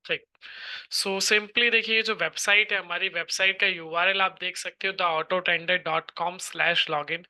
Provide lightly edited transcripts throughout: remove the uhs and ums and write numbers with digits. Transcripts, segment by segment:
ठीक। So simply देखिए, जो वेबसाइट है हमारी, वेबसाइट का यूआरएल आप देख सकते हो, theautotrader.com/login।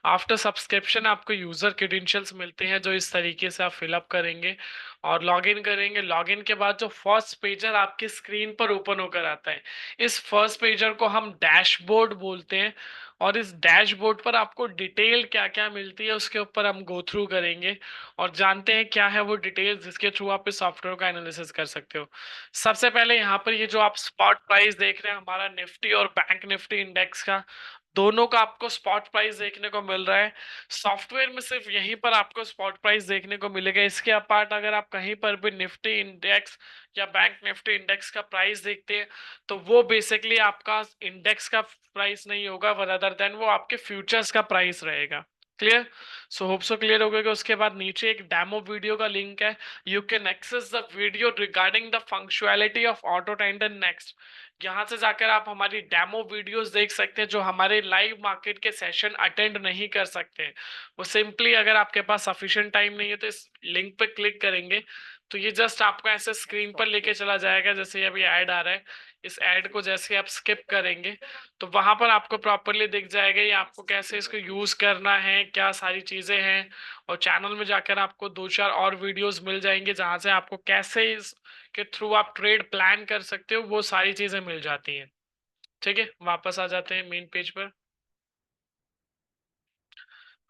आफ्टर सब्सक्रिप्शन आपको यूजर क्रेडेंशियल्स मिलते हैं, जो इस तरीके से आप फिलअप करेंगे और लॉगिन करेंगे। लॉगिन के बाद जो फर्स्ट पेजर आपकी स्क्रीन पर ओपन होकर आता है, इस फर्स्ट पेजर को हम डैशबोर्ड बोलते हैं। और इस डैशबोर्ड पर आपको डिटेल क्या क्या मिलती है उसके ऊपर हम गो थ्रू करेंगे और जानते हैं क्या है वो डिटेल्स जिसके थ्रू आप इस सॉफ्टवेयर का एनालिसिस कर सकते हो। सबसे पहले यहाँ पर ये जो आप स्पॉट प्राइस देख रहे हैं हमारा निफ्टी और बैंक निफ्टी इंडेक्स का, दोनों का आपको स्पॉट प्राइस देखने को मिल रहा है। सॉफ्टवेयर में सिर्फ यहीं पर आपको स्पॉट प्राइस देखने को मिलेगा। इसके अपार्ट अगर आप कहीं पर भी निफ्टी इंडेक्स या बैंक निफ्टी इंडेक्स का प्राइस देखते हैं तो वो बेसिकली आपका इंडेक्स का प्राइस नहीं होगा, अदर देन वो आपके फ्यूचर्स का प्राइस रहेगा। Clear? So hope so clear हो गया। कि उसके बाद नीचे एक डेमो वीडियो का लिंक है। You can access the video regarding the functionality of auto tender next. यहाँ से जाकर आप हमारी डेमो वीडियोस देख सकते हैं जो हमारे लाइव मार्केट के सेशन अटेंड नहीं कर सकते हैं। वो सिंपली अगर आपके पास सफिशिएंट टाइम नहीं है तो इस लिंक पे क्लिक करेंगे तो ये जस्ट आपको ऐसे स्क्रीन पर लेके चला जाएगा, जैसे अभी ऐड आ रहा है। इस ऐड को जैसे आप स्किप करेंगे तो वहां पर आपको प्रॉपरली दिख जाएगा ये आपको कैसे इसको यूज करना है, क्या सारी चीजें हैं। और चैनल में जाकर आपको दो चार और वीडियोस मिल जाएंगे जहां से आपको कैसे इसके थ्रू आप ट्रेड प्लान कर सकते हो, वो सारी चीजें मिल जाती हैं। ठीक है, वापस आ जाते हैं मेन पेज पर।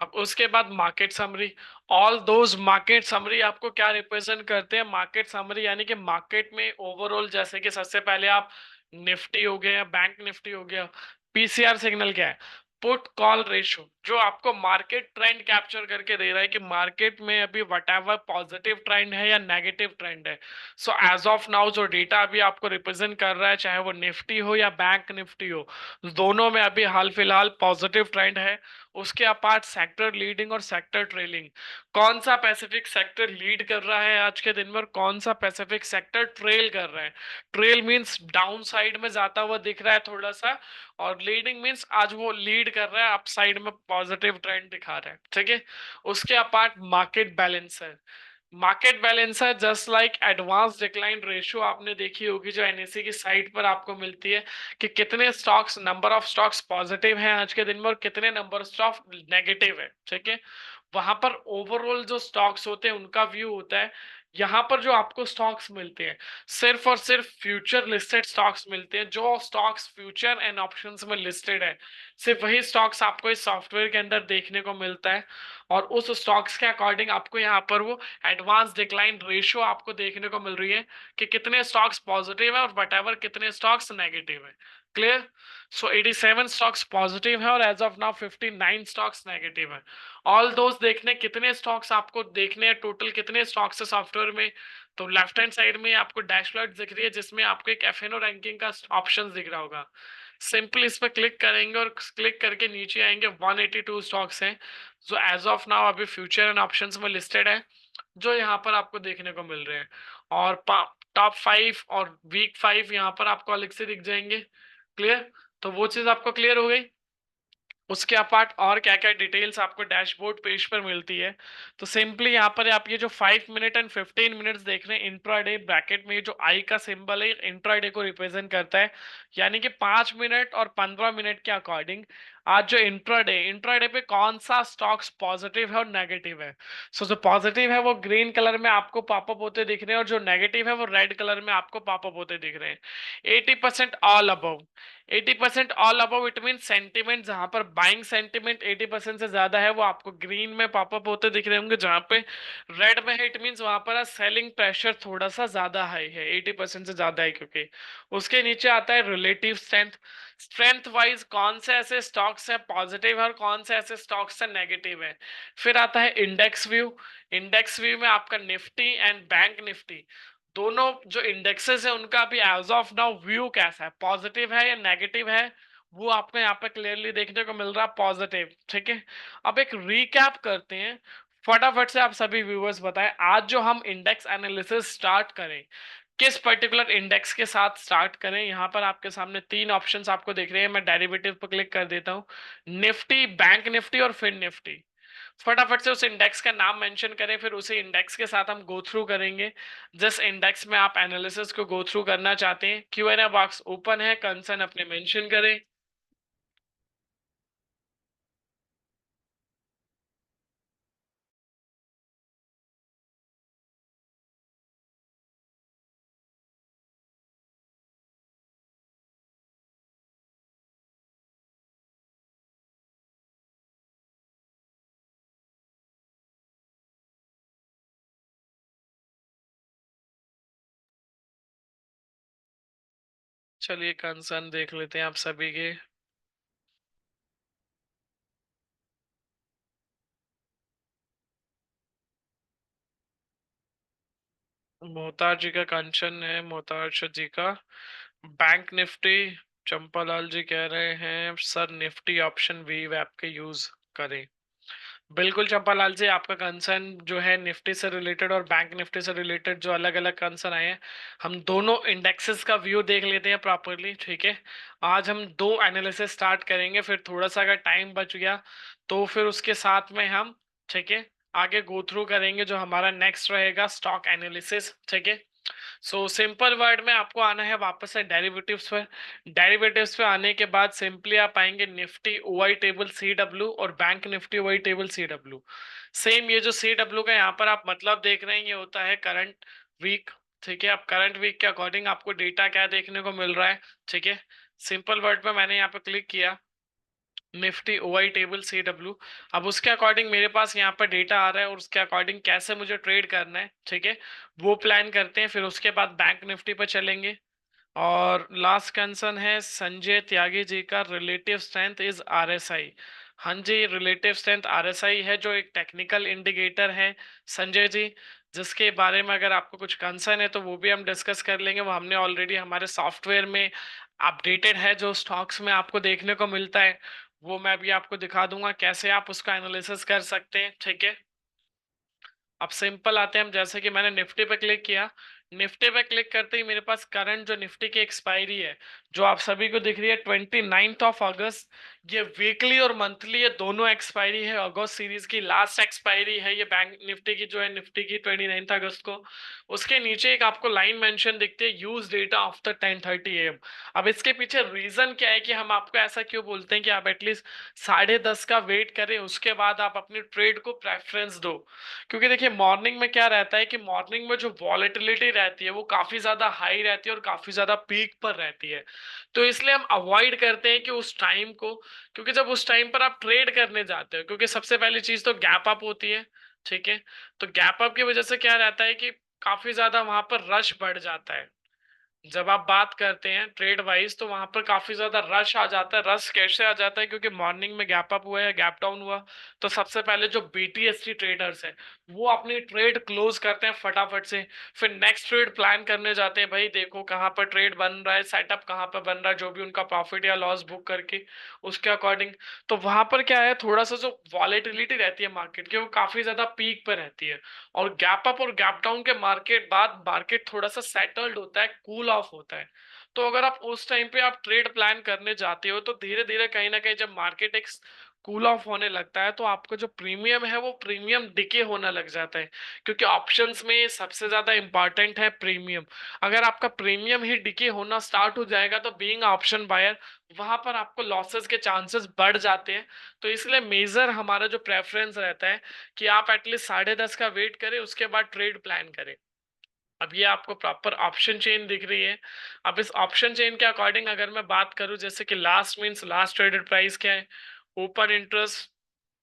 अब उसके बाद market summary. All those market summary आपको क्या रिप्रेजेंट करते हैं? मार्केट समरी यानी कि मार्केट में ओवरऑल, जैसे कि सबसे पहले आप निफ्टी हो गया, बैंक निफ्टी हो गया। पीसीआर सिग्नल क्या है? पुट कॉल रेशो, जो आपको मार्केट ट्रेंड कैप्चर करके दे रहा है कि मार्केट में अभी वट एवर पॉजिटिव ट्रेंड है या नेगेटिव ट्रेंड है। सो एज ऑफ नाउ जो डेटा अभी आपको रिप्रेजेंट कर रहा है, चाहे वो निफ्टी हो या बैंक निफ्टी हो, दोनों में अभी हाल फिलहाल पॉजिटिव ट्रेंड है। उसके अपार्ट सेक्टर लीडिंग और सेक्टर ट्रेलिंग, कौन सा पैसिफिक सेक्टर लीड कर रहा है आज के दिन में और कौन सा पैसिफिक सेक्टर ट्रेल कर रहा है। ट्रेल मींस डाउन साइड में जाता हुआ दिख रहा है थोड़ा सा, और लीडिंग मींस आज वो लीड कर रहा है, अप साइड में पॉजिटिव ट्रेंड दिखा रहा है। ठीक है। उसके अपार्ट मार्केट बैलेंस है। मार्केट बैलेंस है just like advance decline ratio, आपने देखी होगी जो एनएससी की साइट पर आपको मिलती है कि कितने stocks, number of stocks positive हैं आज के दिन में और कितने नंबर स्टॉक नेगेटिव है। ठीक है। वहां पर ओवरऑल जो स्टॉक्स होते हैं उनका व्यू होता है। यहाँ पर जो आपको स्टॉक्स मिलते हैं सिर्फ और सिर्फ फ्यूचर लिस्टेड स्टॉक्स मिलते हैं। जो स्टॉक्स फ्यूचर एंड ऑप्शंस में लिस्टेड है सिर्फ वही स्टॉक्स आपको इस सॉफ्टवेयर के अंदर देखने को मिलता है। और उस स्टॉक्स के अकॉर्डिंग आपको यहाँ पर वो एडवांस डिक्लाइन रेशियो आपको देखने को मिल रही है कि कितने स्टॉक्स पॉजिटिव है और वट कितने स्टॉक्स नेगेटिव है। क्लियर? सो 87 स्टॉक्स पॉजिटिव है और as of now 59 stocks negative है। ऑल दोस्त देखने कितने स्टॉक्स आपको देखने हैं, टोटल कितने स्टॉक्स है सॉफ्टवेयर में, तो लेफ्ट हैंड साइड में आपको डैशबोर्ड दिख रही है जिसमें आपको एक एफएनओ रैंकिंग का ऑप्शन दिख रहा होगा। सिंपल इस पर क्लिक करेंगे और क्लिक करके नीचे आएंगे। 182 स्टॉक्स हैं जो एज ऑफ नाउ अभी फ्यूचर एंड ऑप्शंस में लिस्टेड है, जो यहाँ पर आपको देखने को मिल रहे हैं। और टॉप 5 और वीक 5 यहाँ पर आपको अलग से दिख जाएंगे। क्लियर? तो वो चीज आपको क्लियर हो गई। उसके अपार्ट और क्या क्या डिटेल्स आपको डैशबोर्ड पेज पर मिलती है, तो सिंपली यहाँ पर आप ये जो 5 मिनट एंड 15 मिनट्स देख रहे हैं, इंट्राडे ब्रैकेट में जो आई का सिंबल है इंट्राडे को रिप्रेजेंट करता है। यानी कि 5 मिनट और 15 मिनट के अकॉर्डिंग आज जो इंट्राडे, इंट्राडे पे कौन सा स्टॉक्स पॉजिटिव है और नेगेटिव है। सो जो पॉजिटिव है वो ग्रीन कलर में आपको पॉपअप होते दिख रहे हैं और जो नेगेटिव है वो रेड कलर में आपको पॉपअप होते दिख रहे हैं। 80% all above, 80% all above it mean sentiment, जहां पर बाइंग सेंटिमेंट 80% से ज्यादा है वो आपको ग्रीन में पॉपअप होते दिख रहे होंगे। जहां पे रेड में है इट मीन वहां पर सेलिंग प्रेशर थोड़ा सा ज्यादा हाई है, 80% से ज्यादा है क्योंकि। उसके नीचे आता है रिलेटिव स्ट्रेंथ। स्ट्रेंथ वाइज कौन से ऐसे स्टॉक्स है पॉजिटिव है और कौन से ऐसे स्टॉक्स है नेगेटिव है। फिर आता है इंडेक्स व्यू। इंडेक्स व्यू में आपका निफ्टी एंड बैंक निफ्टी दोनों जो इंडेक्सेस है उनका भी एज ऑफ नाउ व्यू कैसा है, पॉजिटिव है या नेगेटिव है, वो आपको यहाँ पे क्लियरली देखने को मिल रहा है पॉजिटिव। ठीक है। अब एक रीकैप करते हैं फटाफट से, आप सभी व्यूअर्स बताएं आज जो हम इंडेक्स एनालिसिस स्टार्ट करें किस पर्टिकुलर इंडेक्स के साथ स्टार्ट करें। यहाँ पर आपके सामने तीन ऑप्शंस आपको दिख रहे हैं, मैं डेरिवेटिव पर क्लिक कर देता हूँ। निफ्टी, बैंक निफ्टी और फिर निफ्टी। फटाफट से उस इंडेक्स का नाम मेंशन करें, फिर उसी इंडेक्स के साथ हम गो थ्रू करेंगे। जिस इंडेक्स में आप एनालिसिस को गो थ्रू करना चाहते हैं, Q&A बॉक्स ओपन है, कंसर्न अपने मेंशन करें। चलिए कंसर्न देख लेते हैं आप सभी के। मोहताज जी का कंचन है, मोहताज जी का। बैंक निफ्टी, चंपालाल जी कह रहे हैं सर निफ्टी ऑप्शन वी वैप के यूज करें। बिल्कुल चंपालाल जी, आपका कंसर्न जो है निफ्टी से रिलेटेड और बैंक निफ्टी से रिलेटेड जो अलग अलग कंसर्न आए हैं, हम दोनों इंडेक्सेस का व्यू देख लेते हैं प्रॉपरली, ठीक है। आज हम दो एनालिसिस स्टार्ट करेंगे, फिर थोड़ा सा अगर टाइम बच गया तो फिर उसके साथ में हम, ठीक है, आगे गो थ्रू करेंगे जो हमारा नेक्स्ट रहेगा स्टॉक एनालिसिस, ठीक है। सो सिंपल वर्ड में आपको आना है वापस से डेरिवेटिव्स पर। डेरिवेटिव्स पे आने के बाद सिंपली आप आएंगे Nifty OI table C W और bank Nifty OI table C W. Same ये जो सी डब्ल्यू का यहाँ पर आप मतलब देख रहे हैं, ये होता है करंट वीक, ठीक है। अब करंट वीक के अकॉर्डिंग आपको डेटा क्या देखने को मिल रहा है, ठीक है। सिंपल वर्ड पे मैंने यहाँ पे क्लिक किया, Nifty OI table C W. अब उसके अकॉर्डिंग मेरे पास यहाँ पर डेटा आ रहा है और उसके अकॉर्डिंग कैसे मुझे ट्रेड करना है, ठीक है, वो प्लान करते हैं। फिर उसके बाद बैंक निफ्टी पर चलेंगे। और लास्ट कंसर्न है संजय त्यागी जी का, रिलेटिव स्ट्रेंथ इज आरएसआई। हाँ जी, रिलेटिव स्ट्रेंथ आरएसआई है जो एक टेक्निकल इंडिकेटर है संजय जी, जिसके बारे में अगर आपको कुछ कंसर्न है तो वो भी हम डिस्कस कर लेंगे। वो हमने ऑलरेडी हमारे सॉफ्टवेयर में अपडेटेड है, जो स्टॉक्स में आपको देखने को मिलता है वो मैं भी आपको दिखा दूंगा कैसे आप उसका एनालिसिस कर सकते हैं, ठीक है। अब सिंपल आते हैं हम, जैसे कि मैंने निफ्टी पे क्लिक किया, निफ्टी पे क्लिक करते ही मेरे पास करंट जो निफ्टी की एक्सपायरी है जो आप सभी को दिख रही है 29 अगस्त। ये वीकली और मंथली ये दोनों एक्सपायरी है, अगस्त सीरीज की लास्ट एक्सपायरी है ये बैंक निफ्टी की, जो है निफ्टी की 29 अगस्त को। उसके नीचे एक आपको लाइन मेंशन दिखती है, यूज डेटा आफ्टर 10:30 AM। अब इसके पीछे रीजन क्या है कि हम आपको ऐसा क्यों बोलते हैं कि आप एटलीस्ट 10:30 का वेट करें, उसके बाद आप अपनी ट्रेड को प्रेफरेंस दो। क्योंकि देखिए मॉर्निंग में क्या रहता है कि मॉर्निंग में जो वॉलेटिलिटी रहती है वो काफी ज्यादा हाई रहती है और काफी ज्यादा पीक पर रहती है। तो इसलिए हम अवॉइड करते हैं कि उस टाइम को, क्योंकि जब उस टाइम पर आप ट्रेड करने जाते हो, क्योंकि सबसे पहली चीज तो गैप अप होती है, ठीक है। तो गैप अप की वजह से क्या रहता है कि काफी ज्यादा वहां पर रश बढ़ जाता है। जब आप बात करते हैं ट्रेड वाइज तो वहां पर काफी ज्यादा रश आ जाता है। रश कैसे आ जाता है, क्योंकि मॉर्निंग में गैप अप हुआ या गैप डाउन हुआ तो सबसे पहले जो बीटीएससी ट्रेडर्स हैं वो अपनी ट्रेड क्लोज करते हैं फटाफट से। फिर नेक्स्ट ट्रेड प्लान करने जाते हैं, भाई देखो कहाँ पर ट्रेड बन रहा है, सेटअप कहाँ पर बन रहा है, जो भी उनका प्रॉफिट या लॉस बुक करके उसके अकॉर्डिंग। तो वहां पर क्या है, थोड़ा सा जो वॉलेटिलिटी रहती है मार्केट की वो काफी ज्यादा पीक पर रहती है। और गैप अप और गैप डाउन के मार्केट बाद मार्केट थोड़ा सा सेटल्ड होता है, कूल ऑफ होता है। तो अगर आप उस टाइम पे आप ट्रेड प्लान करने जाते हो तो धीरे धीरे कहीं ना कहीं जब मार्केट एक कूल ऑफ होने लगता है तो आपका जो प्रीमियम है वो प्रीमियम डिके होने लग जाता है। क्योंकि ऑप्शंस में सबसे ज्यादा इंपॉर्टेंट है प्रीमियम। अगर आपका प्रीमियम ही डिके होना स्टार्ट हो जाएगा तो बीइंग ऑप्शन बायर वहां पर आपको लॉसेस के चांसेस बढ़ जाते हैं। तो इसलिए मेजर हमारा जो प्रेफरेंस रहता है कि आप एटलीस्ट 10:30 का वेट करें, उसके बाद ट्रेड प्लान करें। अब ये आपको प्रॉपर ऑप्शन चेन दिख रही है। अब इस ऑप्शन चेन के अकॉर्डिंग अगर मैं बात करूं, जैसे कि last means last traded price क्या है, open interest,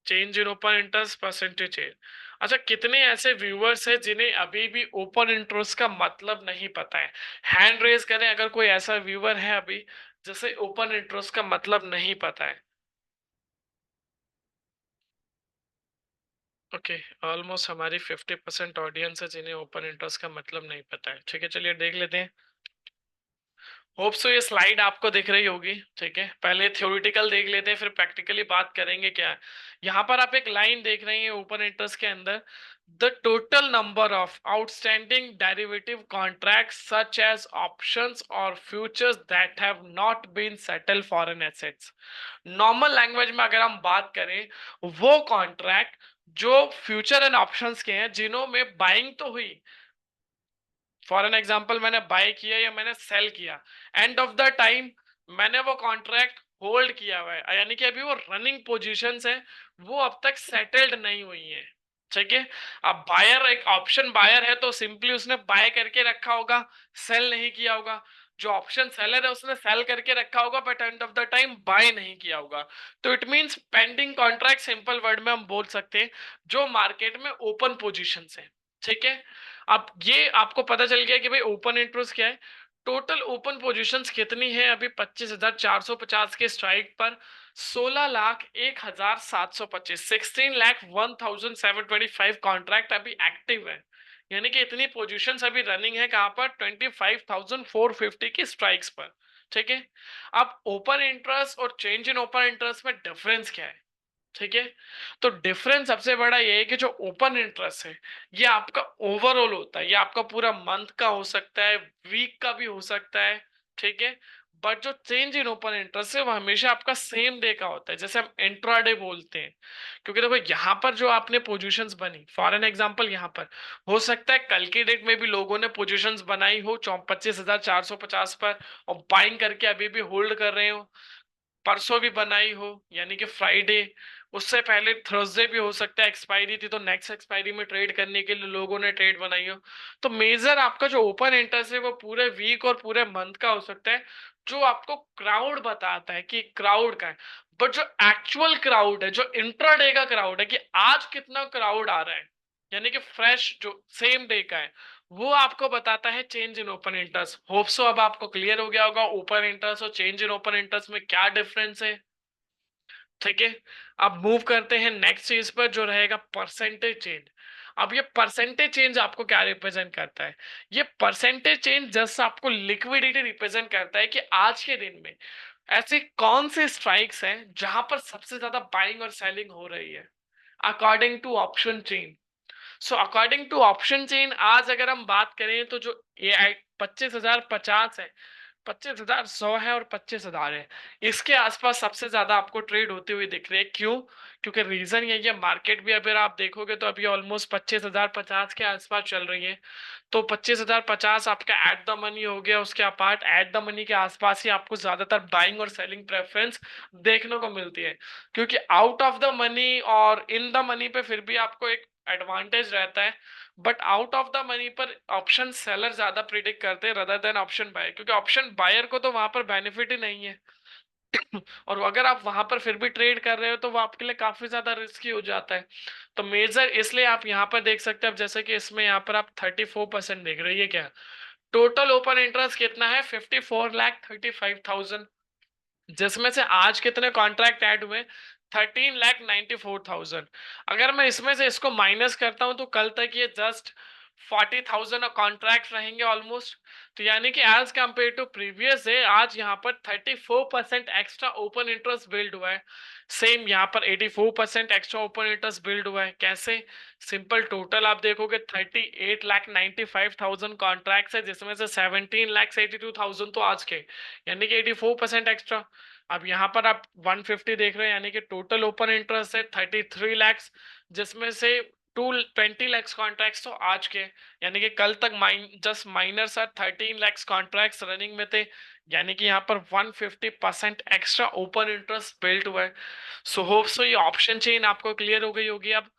change in open interest, percentage change. अच्छा, कितने ऐसे व्यूअर्स हैं जिन्हें अभी भी ओपन इंटरेस्ट का मतलब नहीं पता है? हैंड रेज करें अगर कोई ऐसा व्यूअर है अभी जैसे ओपन इंटरेस्ट का मतलब नहीं पता है। ओके, ऑलमोस्ट हमारी 50% ऑडियंस है जिन्हें ओपन इंटरेस्ट का मतलब नहीं पता है, ठीक है। चलिए देख लेते हैं। होप सो ये स्लाइड आपको दिख रही होगी, ठीक है। पहले थ्योरेटिकल देख लेते हैं फिर प्रैक्टिकली बात करेंगे क्या है। यहाँ पर आप एक लाइन देख रही हैं ओपन इंटरेस्ट के अंदर, the total number of outstanding derivative contract such as options और futures that have not been settle foreign assets. Normal language में अगर हम बात करें, वो कॉन्ट्रैक्ट जो फ्यूचर एंड ऑप्शंस के हैं जिन्हों में बाइंग तो हुई, फॉर एन एग्जाम्पल मैंने बाय किया या मैंने सेल किया, एंड ऑफ द टाइम मैंने वो कॉन्ट्रैक्ट होल्ड किया हुआ है, यानी कि अभी वो रनिंग पोजीशंस है, वो अब तक सेटल्ड नहीं हुई है। ठीक है। अब बायर एक ऑप्शन बायर है तो सिंपली उसने बाय करके रखा होगा, सेल नहीं किया होगा। जो ऑप्शन सेलर है उसने सेल करके रखा होगा but end of the time buy नहीं किया होगा। तो it means pending contract, simple word में हम बोल सकते हैं जो मार्केट में ओपन पोजीशन है। ठीक है। अब ये आपको पता चल गया कि भाई ओपन इंटरेस्ट क्या है। टोटल ओपन पोजीशंस कितनी है अभी 25,450 के स्ट्राइक पर, 16,01,725, 16,01,725 कॉन्ट्रैक्ट अभी एक्टिव है। यानी कि इतनी पोजीशंस अभी रनिंग है कहां पर, 25,450 की स्ट्राइक्स पर। ठीक है। अब ओपन इंटरेस्ट और चेंज इन ओपन इंटरेस्ट में डिफरेंस क्या है? ठीक है। तो डिफरेंस सबसे बड़ा ये है कि जो ओपन इंटरेस्ट है ये आपका ओवरऑल होता है, ये आपका पूरा मंथ का हो सकता है, वीक का भी हो सकता है। ठीक है। बट जो चेंज इन ओपन इंटरेस्ट है वो हमेशा आपका सेम डे का होता है, जैसे हम इंट्राडे बोलते हैं। क्योंकि देखो यहाँ पर जो आपने पोजीशंस बनी, फॉर एन एग्जांपल यहाँ पर हो सकता है कल की डेट में भी लोगों ने पोजीशंस बनाई हो 25,450 पर और बाइंग करके अभी भी होल्ड कर रहे हो, परसों भी बनाई हो यानी कि फ्राइडे, उससे पहले थर्सडे भी हो सकता है एक्सपायरी थी तो नेक्स्ट एक्सपायरी में ट्रेड करने के लिए लोगों ने ट्रेड बनाई हो। तो मेजर आपका जो ओपन इंटरेस्ट है वो पूरे वीक और पूरे मंथ का हो सकता है, जो आपको क्राउड बताता है कि क्राउड का है। बट जो एक्चुअल क्राउड है, जो इंट्राडे का क्राउड है कि आज कितना क्राउड आ रहा है, यानी कि फ्रेश जो सेम डे का है, वो आपको बताता है change in open interest. Hope so अब आपको क्लियर हो गया होगा ओपन इंटरेस्ट और चेंज इन ओपन इंटरेस्ट में क्या डिफरेंस है। ठीक है। अब मूव करते हैं नेक्स्ट चीज पर जो रहेगा परसेंटेज चेंज। अब ये परसेंटेज चेंज आपको क्या रिप्रेजेंट करता है? ये परसेंटेज चेंज जस्ट आपको लिक्विडिटी रिप्रेजेंट करता है कि आज के दिन में ऐसे कौन से स्ट्राइक्स हैं जहां पर सबसे ज्यादा बाइंग और सेलिंग हो रही है according to option chain. So according to option chain आज अगर हम बात करें तो जो ए आई 25,050 है, 25,100 है और 25,000 है, इसके आसपास सबसे ज्यादा आपको ट्रेड होते हुए दिख रहे हैं। क्यों? क्योंकि रीजन यही है, मार्केट भी अगर आप देखोगे तो अभी ऑलमोस्ट 25,050 के आसपास चल रही है। तो 25,050 आपका एट द मनी हो गया, उसके अपार्ट एट द मनी के आसपास ही आपको ज्यादातर बाइंग और सेलिंग प्रेफरेंस देखने को मिलती है। क्योंकि आउट ऑफ द मनी और इन द मनी पे फिर भी आपको एक एडवांटेज रहता है, but out of the money पर ऑप्शन सेलर ज्यादा प्रिडिक्ट करते हैं रदर देन ऑप्शन बायर, क्योंकि ऑप्शन बायर को तो वहां पर बेनिफिट ही नहीं है। और अगर आप वहां पर फिर भी ट्रेड कर रहे हो तो वो आपके लिए काफी ज्यादा रिस्की हो जाता है। तो मेजर इसलिए आप यहाँ पर देख सकते हैं, अब जैसे कि इसमें यहाँ पर आप 34% देख रहे हैं, ये क्या टोटल ओपन इंटरेस्ट कितना है, 54,35,000, जिसमें से आज कितने कॉन्ट्रैक्ट ऐड हुए, 13,94,000। अगर मैं इसमें से इसको माइनस करता हूं तो कल तक ये जस्ट 40,000 कॉन्ट्रैक्ट रहेंगे ऑलमोस्ट। तो यानी कि as compare to previous day आज यहाँ पर 34% एक्स्ट्रा ओपन इंटरेस्ट बिल्ड हुआ है। सेम यहाँ पर 84% एक्स्ट्रा ओपन इंटरेस्ट बिल्ड हुआ है। कैसे? सिंपल, टोटल आप देखोगे 38,95,000 कॉन्ट्रैक्ट है, जिसमें से 17,82,000 तो आज के, यानी कि 84% एक्स्ट्रा। अब यहाँ पर आप 150 देख रहे हैं, यानी कि टोटल ओपन इंटरेस्ट है 33 लैक्स, जिसमें से 220 लैक्स कॉन्ट्रैक्ट्स तो आज के, यानी कि कल तक जस्ट माइनर सा 13 लैक्स कॉन्ट्रैक्ट्स रनिंग में थे। यानी कि यहाँ पर 150% एक्स्ट्रा ओपन इंटरेस्ट बिल्ट हुआ है। सो होप सो ये ऑप्शन चेन आपको क्लियर हो गई होगी। अब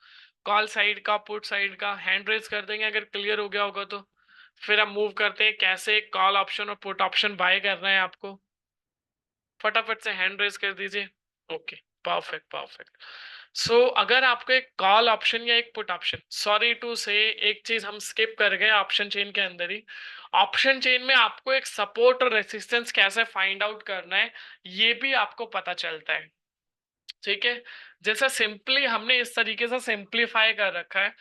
कॉल साइड का पुट साइड का हैंड रेज कर देंगे अगर क्लियर हो गया होगा तो। फिर हम मूव करते हैं कैसे कॉल ऑप्शन और पुट ऑप्शन बाय करना है आपको। फटाफट से हैंड रेज कर दीजिए। Okay, perfect perfect. सो अगर आपको एक कॉल ऑप्शन या एक पुट ऑप्शन, सॉरी टू से एक चीज हम स्किप कर गए ऑप्शन चेन के अंदर ही, ऑप्शन चेन में आपको एक सपोर्ट और रेसिस्टेंस कैसे फाइंड आउट करना है ये भी आपको पता चलता है। ठीक है। जैसा सिंपली हमने इस तरीके से सिंप्लीफाई कर रखा है,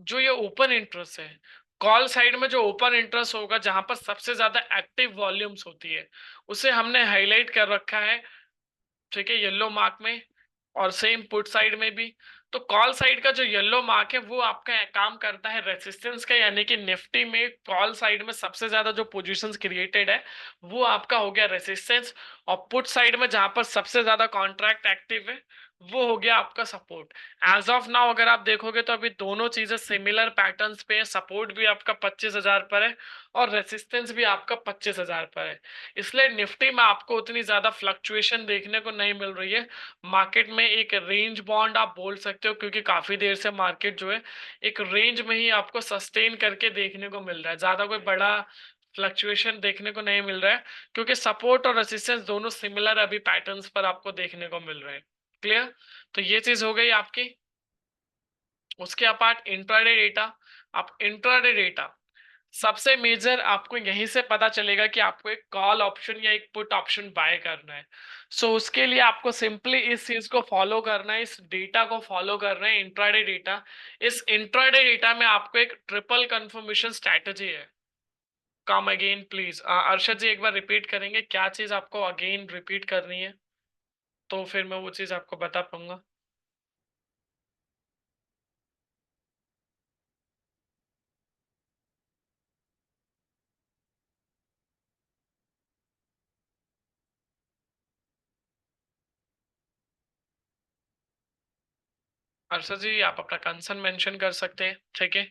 जो ये ओपन इंटरेस्ट है, कॉल साइड में जो ओपन इंटरेस्ट होगा जहां पर सबसे ज्यादा एक्टिव वॉल्यूम्स होती है उसे हमने हाईलाइट कर रखा है। ठीक है, येलो मार्क में। और सेम पुट साइड में भी। तो कॉल साइड का जो येलो मार्क है वो आपका काम करता है रेसिस्टेंस का, यानी कि निफ्टी में कॉल साइड में सबसे ज्यादा जो पोजीशंस क्रिएटेड है वो आपका हो गया रेसिस्टेंस। और पुट साइड में जहां पर सबसे ज्यादा कॉन्ट्रैक्ट एक्टिव है वो हो गया आपका सपोर्ट। एज ऑफ नाउ अगर आप देखोगे तो अभी दोनों चीजें सिमिलर पैटर्न्स पे है। सपोर्ट भी आपका 25,000 पर है और रेसिस्टेंस भी आपका 25,000 पर है। इसलिए निफ्टी में आपको उतनी ज्यादा फ्लक्चुएशन देखने को नहीं मिल रही है। मार्केट में एक रेंज बॉन्ड आप बोल सकते हो, क्योंकि काफी देर से मार्केट जो है एक रेंज में ही आपको सस्टेन करके देखने को मिल रहा है। ज्यादा कोई बड़ा फ्लक्चुएशन देखने को नहीं मिल रहा है, क्योंकि सपोर्ट और रेसिस्टेंस दोनों सिमिलर अभी पैटर्न्स पर आपको देखने को मिल रहे हैं। क्लियर? तो ये चीज हो गई आपकी। उसके अपार्ट इंट्राडे डेटा। आप इंट्राडे डेटा सबसे मेजर आपको यहीं से पता चलेगा कि आपको एक कॉल ऑप्शन या एक पुट ऑप्शन बाय करना है। सो उसके लिए आपको सिंपली इस चीज को फॉलो करना है, इस डेटा को फॉलो करना है, इंट्राडे डेटा। इस इंट्राडे डेटा में आपको एक ट्रिपल कंफर्मेशन स्ट्रैटेजी है। कम अगेन प्लीज, अर्षद जी एक बार रिपीट करेंगे क्या चीज आपको अगेन रिपीट करनी है, तो फिर मैं वो चीज आपको बता पाऊंगा। अर्षद जी आप अपना कंसर्न मेंशन कर सकते हैं, ठीक है।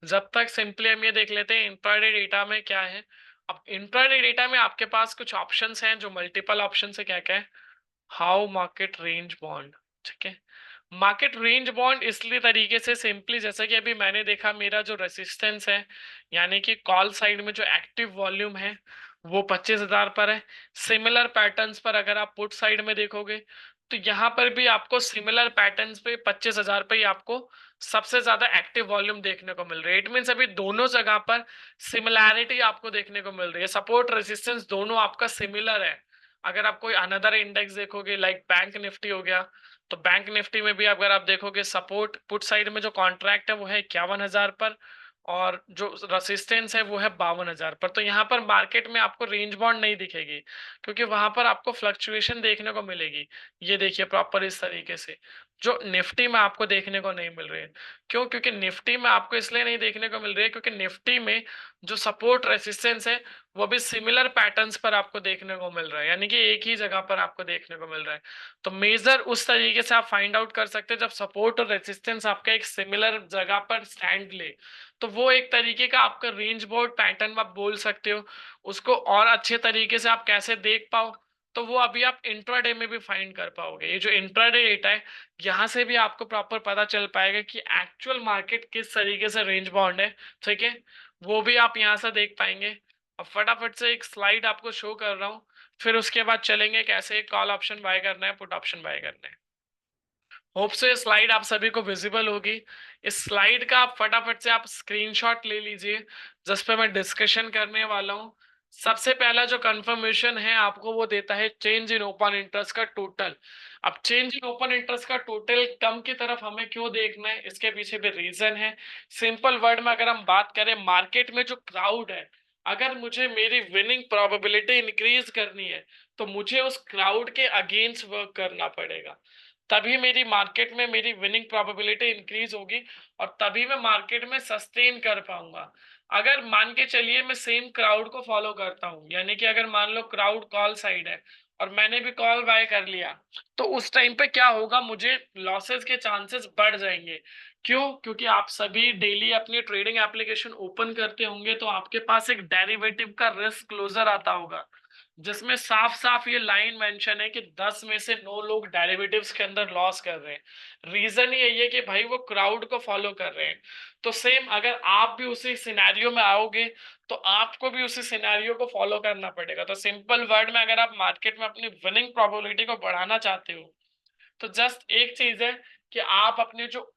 जब तक सिंपली हम ये देख लेते हैं इंट्राडे डेटा में क्या है। अब इंट्राडे डेटा में आपके पास कुछ ऑप्शंस हैं, जो मल्टीपल ऑप्शन है। क्या क्या है? हाउ मार्केट रेंज बॉन्ड, ठीक है। मार्केट रेंज बॉन्ड इसलिए तरीके से सिंपली, जैसे कि अभी मैंने देखा मेरा जो रेसिस्टेंस है, यानी कि कॉल साइड में जो एक्टिव वॉल्यूम है वो 25,000 पर है। सिमिलर पैटर्न्स पर अगर आप पुट साइड में देखोगे तो यहाँ पर भी आपको सिमिलर पैटर्न्स पे 25,000 पे ही आपको सबसे ज्यादा एक्टिव वॉल्यूम देखने को मिल रही है। इट मीन्स अभी दोनों जगह पर सिमिलैरिटी आपको देखने को मिल रही है। सपोर्ट रेसिस्टेंस दोनों आपका सिमिलर है। अगर आप कोई अनदर इंडेक्स देखोगे लाइक बैंक निफ्टी हो गया, तो बैंक निफ्टी में भी अगर आप देखोगे सपोर्ट पुट साइड में जो कॉन्ट्रैक्ट है वो है 51,000 पर, और जो रेसिस्टेंस है वो है 52,000 पर। तो यहाँ पर मार्केट में आपको रेंज बॉन्ड नहीं दिखेगी, क्योंकि वहां पर आपको फ्लक्चुएशन देखने को मिलेगी। ये देखिए प्रॉपर इस तरीके से, जो निफ्टी में आपको देखने को नहीं मिल रही है। क्यों? क्योंकि निफ्टी में आपको इसलिए नहीं देखने को मिल रही है क्योंकि निफ्टी में जो सपोर्ट रेसिस्टेंस है वो भी सिमिलर पैटर्न्स पर आपको देखने को मिल रहा है, यानी कि एक ही जगह पर आपको देखने को मिल रहा है। तो मेजर उस तरीके से आप फाइंड आउट कर सकते हैं जब सपोर्ट और रेजिस्टेंस आपका एक सिमिलर जगह पर स्टैंड ले, तो वो एक तरीके का आपका रेंज बोर्ड पैटर्न आप बोल सकते हो। उसको और अच्छे तरीके से आप कैसे देख पाओ, तो वो अभी आप इंट्राडे में भी फाइंड कर पाओगे। ये जो इंट्राडे डेटा है, यहाँ से भी आपको प्रॉपर पता चल पाएगा कि एक्चुअल मार्केट किस तरीके से रेंज बाउंड है, ठीक है। वो भी आप यहाँ से देख पाएंगे। अब फटाफट से एक स्लाइड आपको शो कर रहा हूँ, फिर उसके बाद चलेंगे कैसे कॉल ऑप्शन बाय करना है, पुट ऑप्शन बाय करना है। होप से स्लाइड आप सभी को विजिबल होगी। इस स्लाइड का आप फटाफट से आप स्क्रीनशॉट ले लीजिए, जिस पे मैं डिस्कशन करने वाला हूँ। सबसे पहला जो कंफर्मेशन है आपको वो देता है चेंज इन ओपन इंटरेस्ट का टोटल। अब चेंज इन ओपन इंटरेस्ट का टोटल कम की तरफ हमें क्यों देखना है, इसके पीछे भी रीजन है। सिंपल वर्ड में अगर हम बात करें, मार्केट में जो क्राउड है, अगर मुझे मेरी विनिंग प्रोबेबिलिटी इंक्रीज करनी है तो मुझे उस क्राउड के अगेंस्ट वर्क करना पड़ेगा। तभी मेरी मार्केट में मेरी विनिंग प्रोबेबिलिटी इंक्रीज होगी, और तभी मैं मार्केट में सस्टेन कर पाऊंगा। अगर मान के चलिए मैं सेम क्राउड को फॉलो करता हूँ, यानी कि अगर मान लो क्राउड कॉल साइड है और मैंने भी कॉल बाय कर लिया, तो उस टाइम पे क्या होगा, मुझे लॉसेस के चांसेस बढ़ जाएंगे। क्यों? क्योंकि आप सभी डेली अपनी ट्रेडिंग एप्लीकेशन ओपन करते होंगे, तो आपके पास एक डेरिवेटिव का रिस्क क्लोजर आता होगा, जिसमें साफ साफ ये लाइन मेंशन है कि 10 में से 9 लोग डेरिवेटिव्स के अंदर लॉस कर रहे हैं। रीजन ये है कि भाई वो क्राउड को फॉलो कर रहे हैं। तो सेम अगर आप भी उसी सिनेरियो में आओगे तो आपको भी उसी सिनेरियो को फॉलो करना पड़ेगा। तो सिंपल वर्ड में, अगर आप मार्केट में अपनी विनिंग प्रोबेबिलिटी को बढ़ाना चाहते हो, तो जस्ट एक चीज है कि आप अपने जो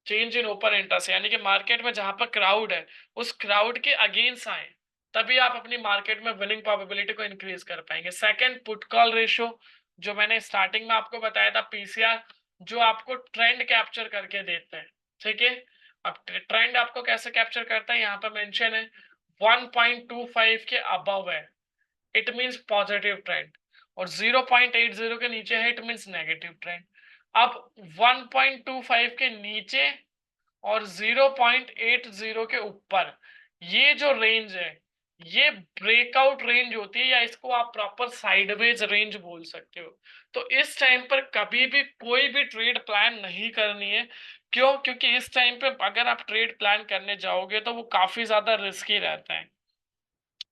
चेंज इन ओपन इंटरेस्ट, यानी कि मार्केट में जहां पर क्राउड है उस क्राउड के अगेंस्ट आए, तभी आप अपनी मार्केट में विनिंग प्रोबेबिलिटी को इंक्रीज कर पाएंगे। सेकंड, पुट कॉल रेशियो, जो मैंने स्टार्टिंग में आपको बताया था, पीसीआर, जो आपको ट्रेंड कैप्चर करके देते हैं, ठीक है। अब ट्रेंड आपको कैसे कैप्चर करता है, यहाँ पर मेंशन है 1.25 के अबव है, इट मींस पॉजिटिव ट्रेंड, और 0.80 के नीचे है, इट मींस नेगेटिव ट्रेंड। अब 1.25 के नीचे और 0.80 के ऊपर, ये जो रेंज है, ये ब्रेकआउट रेंज होती है, या इसको आप प्रॉपर साइडवेज रेंज बोल सकते हो। तो इस टाइम पर कभी भी कोई भी ट्रेड प्लान नहीं करनी है। क्यों? क्योंकि इस टाइम पे अगर आप ट्रेड प्लान करने जाओगे तो वो काफी ज्यादा रिस्की रहता है।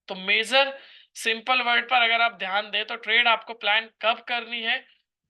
तो मेजर सिंपल वर्ड पर अगर आप ध्यान दें तो ट्रेड आपको प्लान कब करनी है,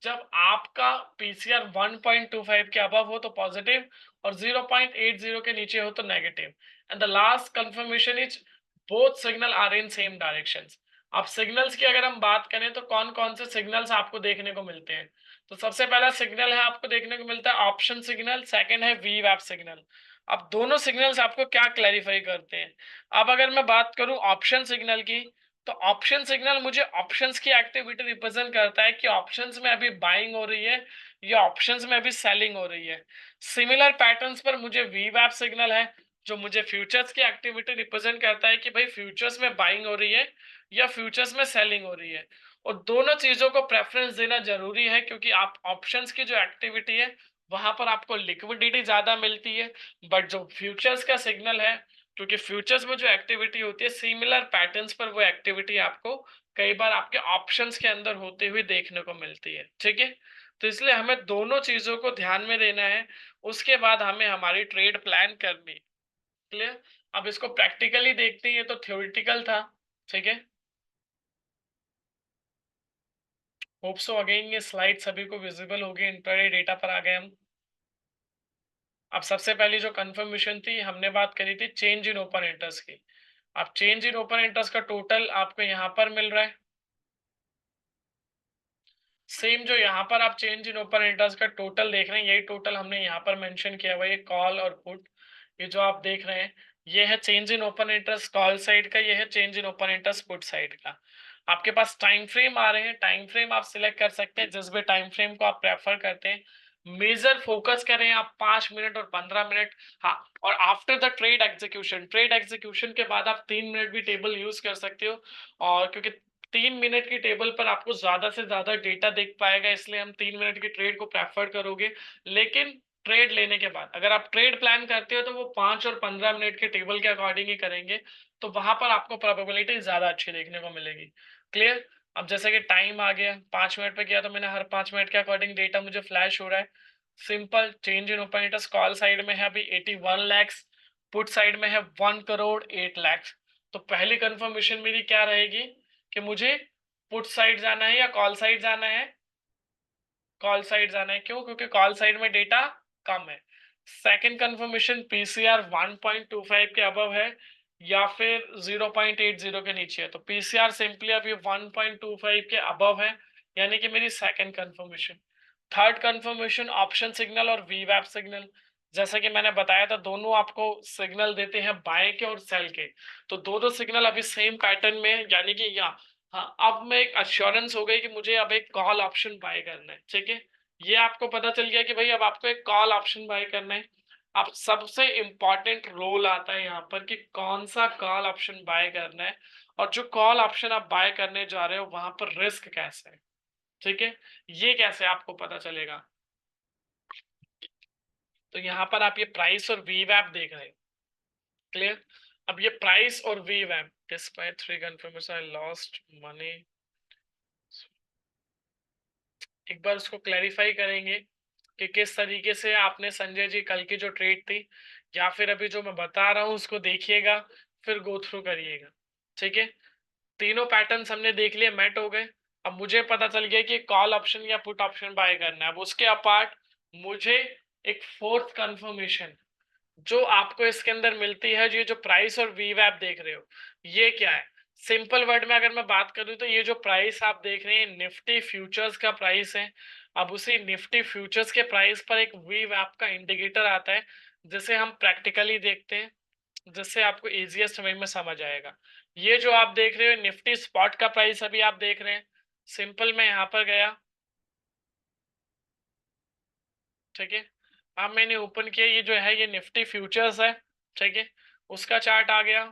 जब आपका पीसीआर 1.25 के अबव हो तो पॉजिटिव, और 0.80 के नीचे हो तो negative, and the last confirmation is both signal are in same directions. अब सिग्नल्स की अगर हम बात करें तो कौन कौन से सिग्नल्स आपको देखने को मिलते हैं, तो सबसे पहला सिग्नल है आपको देखने को मिलता है ऑप्शन सिग्नल, सेकंड है वी वैप सिग्नल। अब दोनों सिग्नल्स आपको क्या क्लैरिफाई करते हैं? अब अगर मैं बात करूं ऑप्शन सिग्नल की, तो ऑप्शन सिग्नल मुझे ऑप्शंस की एक्टिविटी रिप्रेजेंट करता है कि ऑप्शंस में अभी बाइंग हो रही है या ऑप्शंस में अभी सेलिंग हो रही है। सिमिलर पैटर्न्स पर मुझे वी वैप सिग्नल है जो मुझे फ्यूचर्स की एक्टिविटी रिप्रेजेंट करता है कि भाई फ्यूचर्स में बाइंग हो रही है या फ्यूचर्स में सेलिंग हो रही है। और दोनों चीजों को प्रेफरेंस देना जरूरी है, क्योंकि आप ऑप्शंस की जो एक्टिविटी है वहां पर आपको लिक्विडिटी ज्यादा मिलती है, बट जो फ्यूचर्स का सिग्नल है, क्योंकि फ्यूचर्स में जो एक्टिविटी होती है सिमिलर पैटर्न्स पर वो एक्टिविटी आपको कई बार आपके ऑप्शंस के अंदर होते हुए देखने को मिलती है। ठीक है, तो इसलिए हमें दोनों चीजों को ध्यान में देना है, उसके बाद हमें हमारी ट्रेड प्लान करनी। क्लियर? अब इसको प्रैक्टिकली देखते हैं, ये तो थ्योरेटिकल था। ठीक है, होप सो अगेन ये स्लाइड सभी को विजिबल होगी। इंट्राडे डेटा पर आ गए हम। अब सबसे पहली जो कंफर्मेशन थी, हमने बात करी थी चेंज इन ओपन इंटरेस्ट की। अब चेंज इन ओपन इंटरेस्ट का टोटल आपको यहाँ पर मिल रहा है, सेम जो यहाँ पर आप चेंज इन ओपन इंटरेस्ट का टोटल देख रहे हैं, यही टोटल हमने यहाँ पर मेंशन किया हुआ है, कॉल और पुट। ये जो आप देख रहे हैं ये है change in open interest call side का, ये है change in open interest put side का। आपके पास टाइम फ्रेम आ रहे हैं, टाइम फ्रेम आप सिलेक्ट कर सकते हैं जिस भी टाइम फ्रेम को आप प्रेफर करते हैं। मेजर फोकस करें आप 5 मिनट और 15 मिनट। हाँ, और after the trade execution, trade execution के बाद आप 3 मिनट भी टेबल यूज कर सकते हो। और क्योंकि 3 मिनट की टेबल पर आपको ज्यादा से ज्यादा डेटा दिख पाएगा, इसलिए हम 3 मिनट की ट्रेड को प्रेफर करोगे। लेकिन ट्रेड लेने के बाद अगर आप ट्रेड प्लान करते हो तो वो 5 और 15 मिनट के टेबल के अकॉर्डिंग ही करेंगे, तो वहां पर आपको प्रोबेबिलिटी ज्यादा अच्छी देखने को मिलेगी। क्लियर? अब जैसे कि टाइम आ गया, 5 मिनट पे किया तो मैंने हर 5 मिनट के अकॉर्डिंग डेटा मुझे फ्लैश हो रहा है। Simple change in open interest call side में है अभी 81 lakhs, पुट साइड में है 1 crore 8 lakhs। तो पहली कंफर्मेशन मेरी क्या रहेगी कि मुझे पुट साइड जाना है या कॉल साइड जाना है? कॉल साइड जाना है। क्यों? क्योंकि कॉल साइड में डेटा कम है। सेकंड कंफर्मेशन पीसीआर 1.25 के अबव है या फिर 0.80 के नीचे है, तो पीसीआर सिंपली अभी 1.25 के अबव है, यानी कि मेरी second confirmation. Third confirmation option signal और वीवैप सिग्नल। जैसा कि मैंने बताया था दोनों आपको सिग्नल देते हैं बाय के और सेल के, तो दोनों सिग्नल अभी सेम पैटर्न में है, यानी कि या हाँ, अब मैं एक अश्योरेंस हो गई कि मुझे अब एक कॉल ऑप्शन बाय करना है। ठीक है, ये आपको पता चल गया कि भाई अब आपको एक कॉल ऑप्शन बाय करना है। अब सबसे इंपॉर्टेंट रोल आता है यहाँ पर कि कौन सा कॉल ऑप्शन बाय करना है, और जो कॉल ऑप्शन आप बाय करने जा रहे हो वहां पर रिस्क कैसे है। ठीक है, ये कैसे आपको पता चलेगा? तो यहाँ पर आप ये प्राइस और वी वैप देख रहे हैं। क्लियर? अब ये प्राइस और वी वैप, despite 3 confirmation I lost money, एक बार उसको क्लैरिफाई करेंगे कि किस तरीके से आपने संजय जी कल की जो ट्रेड थी, या फिर अभी जो मैं बता रहा हूं उसको देखिएगा, फिर गो थ्रू करिएगा। ठीक है, तीनों पैटर्न्स हमने देख लिए, मैट हो गए। अब मुझे पता चल गया कि कॉल ऑप्शन या पुट ऑप्शन बाय करना है। अब उसके अपार्ट मुझे एक फोर्थ कंफर्मेशन जो आपको इसके अंदर मिलती है, ये जो प्राइस और वी वैप देख रहे हो, ये क्या है? सिंपल वर्ड में अगर मैं बात करूं तो ये जो प्राइस आप देख रहे हैं निफ्टी फ्यूचर्स का प्राइस है। अब उसी निफ्टी फ्यूचर्स के प्राइस पर एक वी वैप का इंडिकेटर आता है, जिसे हम प्रैक्टिकली देखते हैं, जिससे आपको इजीएस्ट वे में समझ आएगा। ये जो आप देख रहे हो निफ्टी स्पॉट का प्राइस अभी आप देख रहे हैं, सिंपल मैं यहाँ पर गया। ठीक है, अब मैंने ओपन किया, ये जो है ये निफ्टी फ्यूचर्स है। ठीक है, उसका चार्ट आ गया,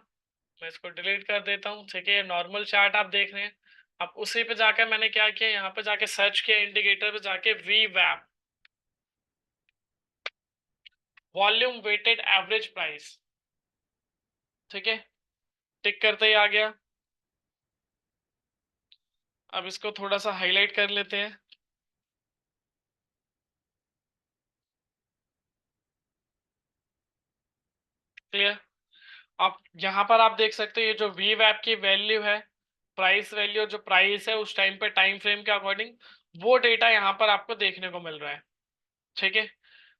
मैं इसको डिलीट कर देता हूँ। ठीक है, नॉर्मल चार्ट आप देख रहे हैं। अब उसी पे जाकर मैंने क्या किया, यहाँ पे जाके सर्च किया, इंडिकेटर पे जाके वी वैप, वॉल्यूम वेटेड एवरेज प्राइस। ठीक है, टिक करते ही आ गया। अब इसको थोड़ा सा हाईलाइट कर लेते हैं। क्लियर। अब यहाँ पर आप देख सकते हो ये जो वी वैप की वैल्यू है, प्राइस वैल्यू, जो प्राइस है उस टाइम पे टाइम फ्रेम के अकॉर्डिंग, वो डेटा यहाँ पर आपको देखने को मिल रहा है। ठीक है।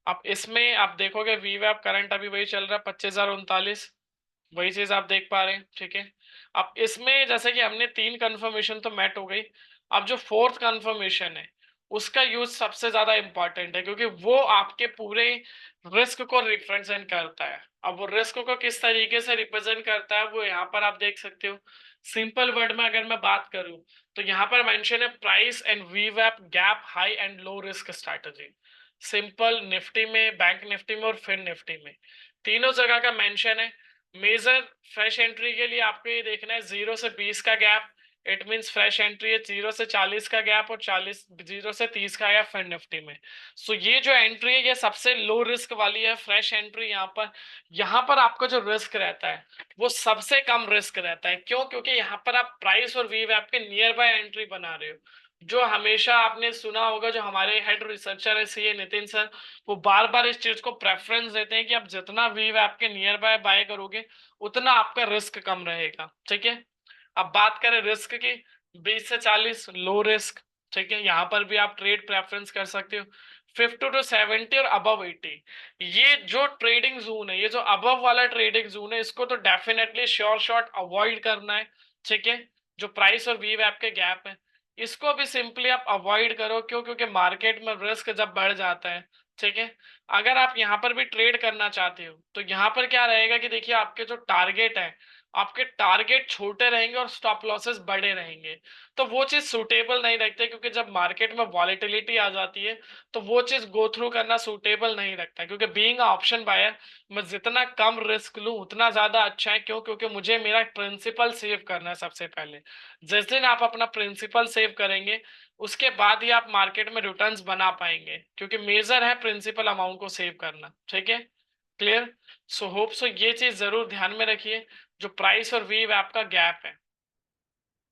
अब इसमें आप देखोगे वी वैप करंट अभी वही चल रहा है 25,039, वही चीज आप देख पा रहे हैं। ठीक है। अब इसमें जैसे कि हमने तीन कंफर्मेशन तो मैट हो गई, अब जो फोर्थ कंफर्मेशन है उसका यूज सबसे ज्यादा इंपॉर्टेंट है, क्योंकि वो आपके पूरे रिस्क को रिप्रेजेंट करता है। अब वो रिस्क को किस तरीके से रिप्रेजेंट करता है वो यहाँ पर आप देख सकते हो। सिंपल वर्ड में अगर मैं बात करूं तो यहाँ पर मेंशन है प्राइस एंड वीवैप gap high and low risk strategy. Simple Nifty में, बैंक निफ्टी में और फिर निफ्टी में, तीनों जगह का मेंशन है। मेजर फ्रेश एंट्री के लिए आपको ये देखना है 0 से 20 का gap, it means fresh entry है 0 से 40 का गैप और 0 से 30 का गैप फिर निफ्टी में। सो ये जो एंट्री है ये सबसे लो रिस्क वाली है फ्रेश एंट्री। यहाँ पर आपका जो रिस्क रहता है वो सबसे कम रिस्क रहता है। क्यों? क्योंकि यहाँ पर आप प्राइस और वीव ऐप के नियर बाय एंट्री बना रहे हो। जो हमेशा आपने सुना होगा, जो हमारे हेड रिसर्चर है सीए नितिन सर, वो बार बार इस चीज को प्रेफरेंस देते हैं कि आप जितना वीव ऐप के नियर बाय बाय करोगे उतना आपका रिस्क कम रहेगा। ठीक है। अब बात करें रिस्क की, 20 से 40 लो रिस्क। ठीक है। यहाँ पर भी आप ट्रेड प्रेफरेंस कर सकते हो। 50 to 70 और अबव 80, ये जो ट्रेडिंग जोन है, ये जो अबव वाला ट्रेडिंग जोन है, इसको तो डेफिनेटली श्योर शॉट अवॉइड करना है। ठीक है। जो प्राइस और वी वैप के गैप है इसको भी सिंपली आप अवॉइड करो। क्यों? क्योंकि मार्केट में रिस्क जब बढ़ जाता है, ठीक है, अगर आप यहाँ पर भी ट्रेड करना चाहते हो तो यहाँ पर क्या रहेगा कि देखिए आपके जो टारगेट है, आपके टारगेट छोटे रहेंगे और स्टॉप लॉसेस बड़े रहेंगे। तो वो चीज सूटेबल नहीं रखते, क्योंकि जब मार्केट में वॉलेटिलिटी आ जाती है तो वो चीज गो थ्रू करना सूटेबल नहीं रखता। क्योंकि बीइंग ऑप्शन बायर मैं जितना कम रिस्क लूं उतना ज्यादा अच्छा है। क्यों? क्योंकि मुझे मेरा प्रिंसिपल सेव करना है सबसे पहले। जिस दिन आप अपना प्रिंसिपल सेव करेंगे उसके बाद ही आप मार्केट में रिटर्न्स बना पाएंगे, क्योंकि मेजर है प्रिंसिपल अमाउंट को सेव करना। ठीक है। क्लियर। सो होप सो ये चीज जरूर ध्यान में रखिए, जो प्राइस और वीव आपका गैप है।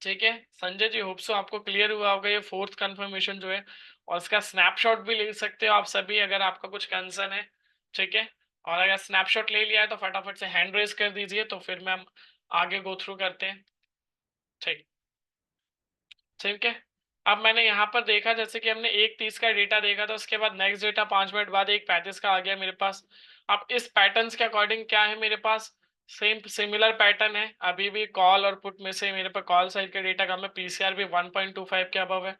ठीक है संजय जी, होप सो आपको क्लियर हुआ होगा ये फोर्थ कंफर्मेशन जो है। और इसका स्नैपशॉट भी ले सकते हो आप सभी अगर आपका कुछ कंसर्न है। ठीक है। और अगर स्नैपशॉट ले लिया है तो फटाफट से हैंड रेज कर दीजिए, तो फिर मैं हम आगे गो थ्रू करते हैं। ठीक। ठीक है। अब मैंने यहाँ पर देखा जैसे कि हमने 1:30 का डेटा देखा था, उसके बाद नेक्स्ट डेटा 5 मिनट बाद 1:35 का आ गया मेरे पास। अब इस पैटर्न्स के अकॉर्डिंग क्या है मेरे पास, सेम सिमिलर पैटर्न है। अभी भी कॉल और पुट में से मेरे पास कॉल साइड का डेटा कम है, पीसीआर भी 1.25 के अबव है,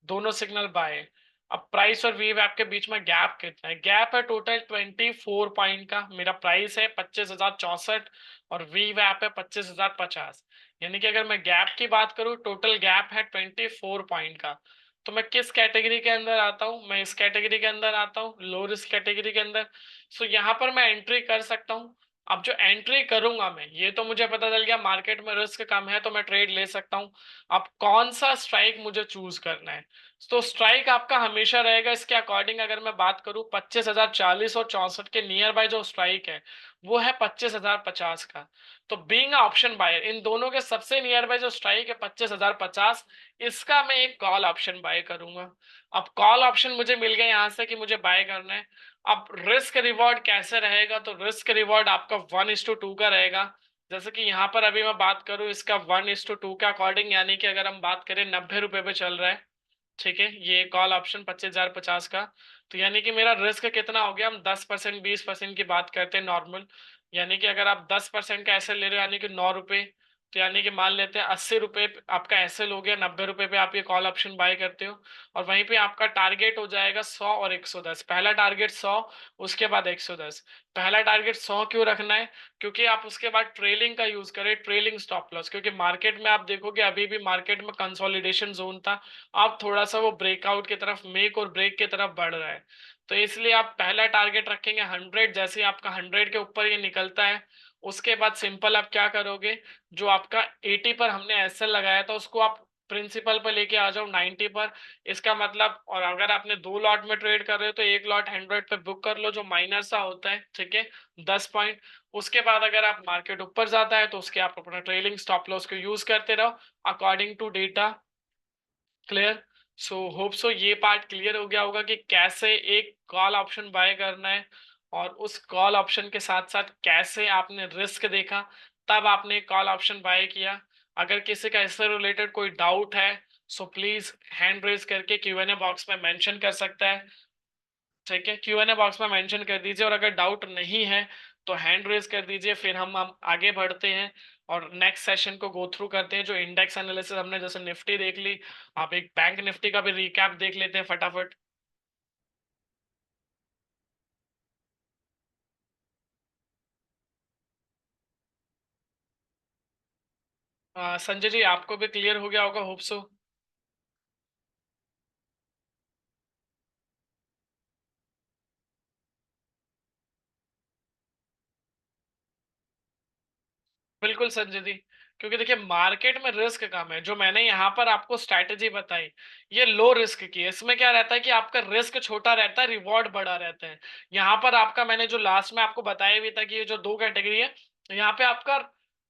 दोनों सिग्नल बाय है। अब प्राइस और वी वैप के बीच में गैप कितना है? गैप है टोटल 24 पॉइंट का। मेरा प्राइस है 25,064 और वी वैप है 25,050। यानी कि अगर मैं गैप की बात करूं, टोटल गैप है 24 पॉइंट का। तो मैं किस कैटेगरी के अंदर आता हूं? मैं इस कैटेगरी के अंदर आता हूं, लो रिस्क कैटेगरी के अंदर। सो यहाँ पर मैं एंट्री कर सकता हूँ। अब जो एंट्री करूंगा मैं, ये तो मुझे पता चल गया मार्केट में रिस्क कम है तो मैं ट्रेड ले सकता हूँ। अब कौन सा स्ट्राइक मुझे चूज करना है? तो स्ट्राइक आपका हमेशा रहेगा इसके अकॉर्डिंग। अगर मैं बात करूं 25,040 और 64 के नियर बाय जो स्ट्राइक है वो है 25,050 का। तो बीइंग ऑप्शन बायर इन दोनों के सबसे नियर बाय जो स्ट्राइक है 25,050, इसका मैं एक कॉल ऑप्शन बाय करूंगा। अब कॉल ऑप्शन मुझे मिल गया यहाँ से कि मुझे बाय करना है। अब रिस्क रिवॉर्ड कैसे रहेगा? तो रिस्क रिवॉर्ड आपका 1:2 का रहेगा। जैसे कि यहाँ पर अभी मैं बात करूँ इसका 1:2 के अकॉर्डिंग, यानी कि अगर हम बात करें 90 रुपए पे चल रहा है। ठीक है। ये कॉल ऑप्शन 25,050 का। तो यानी कि मेरा रिस्क कितना हो गया? हम 10% 20% की बात करते हैं नॉर्मल। यानी कि अगर आप 10% का एसएल ले रहे हो यानी कि 9 रुपए, तो यानी कि मान लेते हैं 80 रुपए आपका एसएल हो गया, 90 रुपए पे आप ये कॉल ऑप्शन बाय करते हो। और वहीं पे आपका टारगेट हो जाएगा 100 और 110। पहला टारगेट 100, उसके बाद 110। पहला टारगेट 100 क्यों रखना है? क्योंकि आप उसके बाद ट्रेलिंग का यूज करें, ट्रेलिंग स्टॉप लॉस। क्योंकि मार्केट में आप देखोगे अभी भी मार्केट में कंसोलिडेशन जोन था, अब थोड़ा सा वो ब्रेकआउट की तरफ, मेक और ब्रेक की तरफ बढ़ रहा है। तो इसलिए आप पहला टारगेट रखेंगे 100। जैसे ही आपका 100 के ऊपर ये निकलता है उसके बाद सिंपल आप क्या करोगे, जो आपका 80 पर हमने एसएल लगाया था उसको आप प्रिंसिपल पर लेके आ जाओ 90 पर। इसका मतलब, और अगर आपने 2 लॉट में ट्रेड कर रहे हो तो एक लॉट 100 पे बुक कर लो, जो माइनस सा होता है, ठीक है, 10 पॉइंट। उसके बाद अगर आप मार्केट ऊपर जाता है तो उसके आप अपना ट्रेलिंग स्टॉप लॉस को यूज करते रहो according to data. Clear? So hope so ये पार्ट क्लियर हो गया होगा कि कैसे एक कॉल ऑप्शन बाय करना है, और उस कॉल ऑप्शन के साथ साथ कैसे आपने रिस्क देखा, तब आपने कॉल ऑप्शन बाय किया। अगर किसी का इससे रिलेटेड कोई डाउट है सो प्लीज हैंड रेज करके Q&A बॉक्स में मेंशन कर सकता है, ठीक है, Q&A बॉक्स में मेंशन कर दीजिए। और अगर डाउट नहीं है तो हैंड रेज कर दीजिए, फिर हम आगे बढ़ते हैं और नेक्स्ट सेशन को गो थ्रू करते हैं, जो इंडेक्स एनालिसिस हमने जैसे निफ्टी देख ली, आप एक बैंक निफ्टी का भी रिकैप देख लेते हैं फटाफट। संजय जी, आपको भी क्लियर हो गया होगा, होप सो। बिल्कुल संजय जी, क्योंकि देखिए मार्केट में रिस्क कम है। जो मैंने यहाँ पर आपको स्ट्रैटेजी बताई, ये लो रिस्क की है। इसमें क्या रहता है कि आपका रिस्क छोटा रहता है, रिवॉर्ड बड़ा रहता है। यहाँ पर आपका, मैंने जो लास्ट में आपको बताया भी था कि ये जो दो कैटेगरी है, यहाँ पे आपका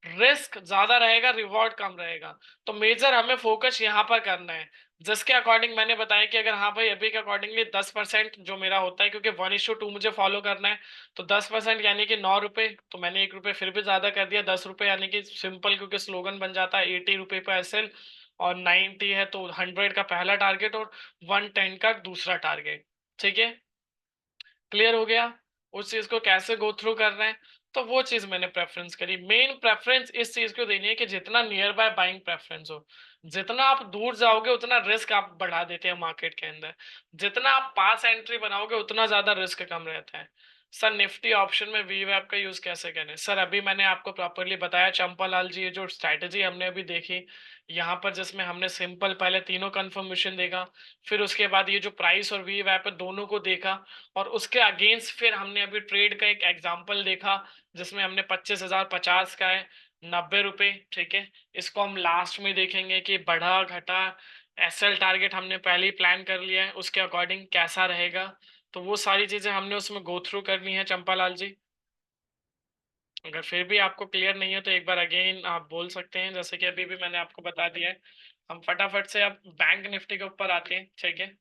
रिस्क ज्यादा रहेगा, रिवॉर्ड कम रहेगा। तो मेजर हमें फोकस यहाँ पर करना है, जिसके अकॉर्डिंग मैंने बताया कि अगर हाँ भाई अभी के अकॉर्डिंगली 10% जो मेरा होता है, क्योंकि 1:2 मुझे फॉलो करना है, तो 10% यानी कि 9 रुपए, तो मैंने 1 रुपए फिर भी ज्यादा कर दिया, 10 रुपए यानी कि सिंपल, क्योंकि स्लोगन बन जाता है 80 रुपए पर एसएल, और 90 है तो 100 का पहला टारगेट और 110 का दूसरा टारगेट। ठीक है, क्लियर हो गया? उस चीज को कैसे गो थ्रू कर रहे हैं, तो वो चीज मैंने प्रेफरेंस करी। मेन प्रेफरेंस इस चीज को देनी है कि जितना नियर बाय बाइंग प्रेफरेंस हो, जितना आप दूर जाओगे उतना रिस्क आप बढ़ा देते हैं मार्केट के अंदर। जितना आप पास एंट्री बनाओगे उतना ज्यादा रिस्क कम रहता है। सर निफ्टी ऑप्शन में वीवैप का यूज कैसे करें? सर अभी मैंने आपको प्रॉपरली बताया चंपा लाल जी, ये जो स्ट्रैटेजी हमने अभी देखी यहाँ पर, जिसमें हमने सिंपल पहले तीनों कंफर्मेशन देखा, फिर उसके बाद ये जो प्राइस और वीवैप है दोनों को देखा, और उसके अगेंस्ट फिर हमने अभी ट्रेड का एक एग्जांपल देखा, जिसमें हमने 25,050 का है, 90 रुपए, ठीक है। इसको हम लास्ट में देखेंगे कि बढ़ा घटा, एसएल टारगेट हमने पहले ही प्लान कर लिया है, उसके अकॉर्डिंग कैसा रहेगा। तो वो सारी चीजें हमने उसमें गो थ्रू करनी है चंपालाल जी। अगर फिर भी आपको क्लियर नहीं है तो एक बार अगेन आप बोल सकते हैं, जैसे कि अभी भी मैंने आपको बता दिया है। हम फटाफट से अब बैंक निफ्टी के ऊपर आते हैं, ठीक है।